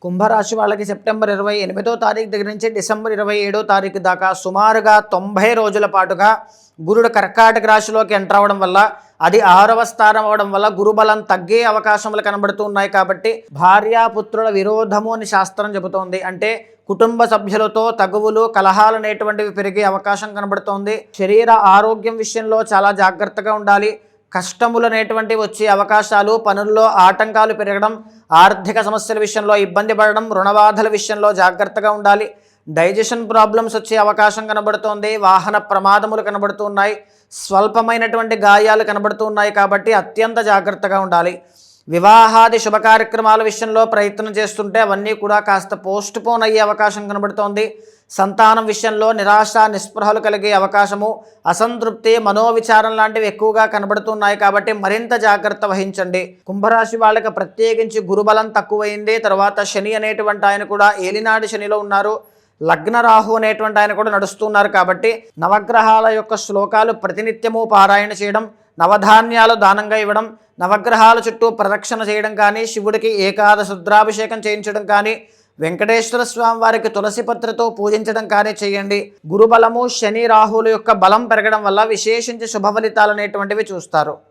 కుంభరాశి వాళ్ళకి సెప్టెంబర్ 28వ తారీఖు దగ్గర నుంచి డిసెంబర్ 27వ తారీఖు దాకా సుమారుగా 90 రోజుల పాటుగా గురుడు కర్కాటక రాశిలోకి ఎంటర్ అవ్వడం వల్ల అది 6వ స్థానం అవ్వడం వల్ల గురుబలం తగ్గే అవకాశములు కనబడుతున్నాయి. కాబట్టి భార్యాపుత్రుల విరోధము అని శాస్త్రం చెబుతోంది. అంటే కుటుంబ సభ్యులతో తగువులు కలహాలు అనేటువంటివి పెరిగే అవకాశం కనబడుతోంది. శరీర ఆరోగ్యం విషయంలో చాలా జాగ్రత్తగా ఉండాలి. కష్టములు అనేటువంటివి వచ్చే అవకాశాలు, పనుల్లో ఆటంకాలు పెరగడం, ఆర్థిక సమస్యల విషయంలో ఇబ్బంది పడడం, రుణబాధల విషయంలో జాగ్రత్తగా ఉండాలి. డైజెషన్ ప్రాబ్లమ్స్ వచ్చే అవకాశం కనబడుతోంది. వాహన ప్రమాదములు కనబడుతున్నాయి. స్వల్పమైనటువంటి గాయాలు కనబడుతున్నాయి. కాబట్టి అత్యంత జాగ్రత్తగా ఉండాలి. వివాహాది శుభ కార్యక్రమాల విషయంలో ప్రయత్నం చేస్తుంటే అవన్నీ కూడా కాస్త పోస్ట్ పోన్ అయ్యే అవకాశం కనబడుతోంది. సంతానం విషయంలో నిరాశ నిస్పృహలు కలిగే అవకాశము, అసంతృప్తి, మనోవిచారం లాంటివి ఎక్కువగా కనబడుతున్నాయి. కాబట్టి మరింత జాగ్రత్త వహించండి. కుంభరాశి వాళ్ళకి ప్రత్యేకించి గురుబలం తక్కువైంది. తర్వాత శని అనేటువంటి ఆయన కూడా ఏలినాటి శనిలో ఉన్నారు. లగ్న రాహు అనేటువంటి ఆయన కూడా నడుస్తున్నారు. కాబట్టి నవగ్రహాల యొక్క శ్లోకాలు ప్రతినిత్యము పారాయణ చేయడం, నవధాన్యాలు దానంగా ఇవ్వడం, నవగ్రహాల చుట్టూ ప్రదక్షిణ చేయడం కానీ, శివుడికి ఏకాదశ రుద్రాభిషేకం చేయించడం కానీ, వెంకటేశ్వర స్వామి వారికి తులసి పత్రతో పూజించడం కానీ చేయండి. గురుబలము శని రాహుల యొక్క బలం పెరగడం వల్ల విశేషించి శుభ ఫలితాలు అనేటువంటివి చూస్తారు.